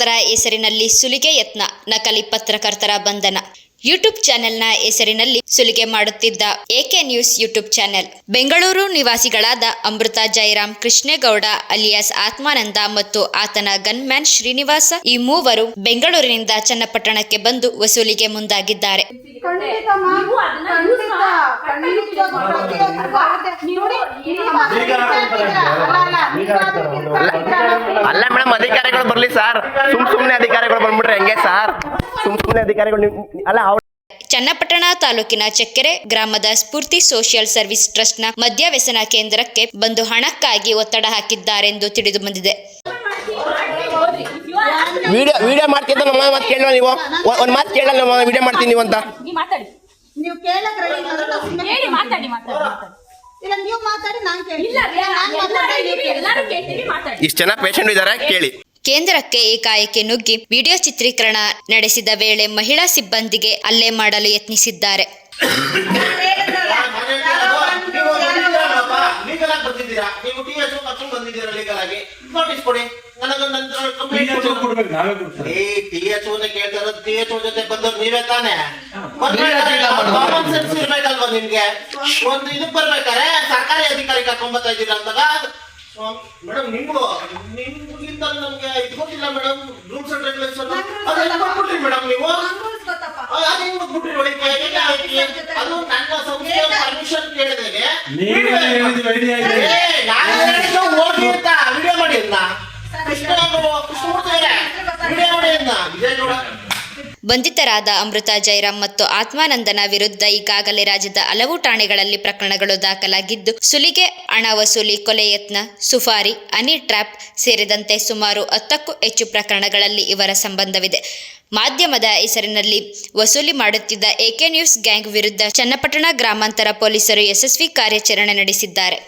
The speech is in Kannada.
ಪತ್ರಕರ್ತರ ಹೆಸರಿನಲ್ಲಿ ಸುಲಿಗೆ ಯತ್ನ, ನಕಲಿ ಪತ್ರಕರ್ತರ ಬಂಧನ. ಯೂಟ್ಯೂಬ್ ಚಾನೆಲ್ನ ಹೆಸರಿನಲ್ಲಿ ಸುಲಿಗೆ ಮಾಡುತ್ತಿದ್ದ AK news YouTube channel. Bengaluru ನಿವಾಸಿಗಳಾದ ಅಮೃತ ಜಯರಾಮ್ ಕೃಷ್ಣೇಗೌಡ ಅಲಿಯಾಸ್ ಆತ್ಮಾನಂದ ಮತ್ತು ಆತನ ಗನ್ಮ್ಯಾನ್ ಶ್ರೀನಿವಾಸ, ಈ ಮೂವರು ಬೆಂಗಳೂರಿನಿಂದ ಚನ್ನಪಟ್ಟಣಕ್ಕೆ ಬಂದು ವಸೂಲಿಗೆ ಮುಂದಾಗಿದ್ದಾರೆ. ಅಲ್ಲ ಮೇಡಮ್, ಅಧಿಕಾರಿಗಳು ಬರ್ಲಿ ಸರ್. ಸುಮ್ನೆ ಅಧಿಕಾರಿಗಳು ಬಂದ್ಬಿಟ್ರೆ ಹೆಂಗೆ ಸರ್? ಸುಮ್ನೆ ಅಧಿಕಾರಿಗಳು ಅಲ್ಲ. ಚನ್ನಪಟ್ಟಣ ತಾಲೂಕಿನ ಚಕ್ಕೆರೆ ಗ್ರಾಮದ ಸ್ಫೂರ್ತಿ ಸೋಷಿಯಲ್ ಸರ್ವಿಸ್ ಟ್ರಸ್ಟ್ನ ಮದ್ಯವ್ಯಸನ ಕೇಂದ್ರಕ್ಕೆ ಬಂದು ಹಣಕ್ಕಾಗಿ ಒತ್ತಡ ಹಾಕಿದ್ದಾರೆಂದು ತಿಳಿದು ಬಂದಿದೆ. ವಿಡಿಯೋ ಮಾಡ್ತಿದ್ದ ನಮ್ಮ ಮಾತು ಕೇಳೋ ನೀವು. ಒಂದು ಮಾತು ಕೇಳಲ್ಲ, ವಿಡಿಯೋ ಮಾಡ್ತೀನಿ ನೀವು ಅಂತ. ನೀವು ಇಷ್ಟು ಜನ ಪೇಷಂಟ್ ಇದ್ದಾರೆ, ಕೇಳಿ. ಕೇಂದ್ರಕ್ಕೆ ಏಕಾಏಕಿ ನುಗ್ಗಿ ವಿಡಿಯೋ ಚಿತ್ರೀಕರಣ ನಡೆಸಿದ ವೇಳೆ ಮಹಿಳಾ ಸಿಬ್ಬಂದಿಗೆ ಹಲ್ಲೆ ಮಾಡಲು ಯತ್ನಿಸಿದ್ದಾರೆ. ನಿಮ್ಗೆ ಒಂದು ಇದು ಬರ್ಬೇಕಾರೆ ಸರ್ಕಾರಿ ಅಧಿಕಾರಿ ಕರ್ಕೊಂಡ್ ಇದ್ದೀರಾ ಅಂದಾಗ ಮೇಡಮ್ ನಿಮ್ಗಿಂತ ನಮ್ಗೆ ಇದು ಗೊತ್ತಿಲ್ಲ ಮೇಡಮ್. ರೂಲ್ಸ್ ಅಂಡ್ ರೆಗ್ಯುಲೇಷನ್ ಅದೆಲ್ಲ ಕೊಟ್ಬಿಟ್ರಿ ಮೇಡಮ್ ನೀವು. ಅದು ನನ್ನ ಸಂಸ್ಥೆಯ ಪರ್ಮಿಷನ್ ಕೇಳಿದಾಗ ಹೋಗಿ ಅಂತ ವಿಡಿಯೋ ಮಾಡಿ ಅಂತ ಕೃಷ್ಣಮೂರ್ತಿ ಅವರೇ ವಿಡಿಯೋ ಮಾಡಿ ಅಂತ ವಿಜಯಗೌಡ. ಬಂಧಿತರಾದ ಅಮೃತ ಜಯರಾಮ್ ಮತ್ತು ಆತ್ಮಾನಂದನ ವಿರುದ್ಧ ಈಗಾಗಲೇ ರಾಜ್ಯದ ಹಲವು ಠಾಣೆಗಳಲ್ಲಿ ಪ್ರಕರಣಗಳು ದಾಖಲಾಗಿದ್ದು, ಸುಲಿಗೆ, ಹಣ ವಸೂಲಿ, ಕೊಲೆ ಯತ್ನ, ಸುಫಾರಿ, ಹನಿ ಟ್ರ್ಯಾಪ್ ಸೇರಿದಂತೆ ಸುಮಾರು 10ಕ್ಕೂ ಹೆಚ್ಚು ಪ್ರಕರಣಗಳಲ್ಲಿ ಇವರ ಸಂಬಂಧವಿದೆ. ಮಾಧ್ಯಮದ ಹೆಸರಿನಲ್ಲಿ ವಸೂಲಿ ಮಾಡುತ್ತಿದ್ದ ಎಕೆ ನ್ಯೂಸ್ ಗ್ಯಾಂಗ್ ವಿರುದ್ಧ ಚನ್ನಪಟ್ಟಣ ಗ್ರಾಮಾಂತರ ಪೊಲೀಸರು ಯಶಸ್ವಿ ಕಾರ್ಯಾಚರಣೆ ನಡೆಸಿದ್ದಾರೆ.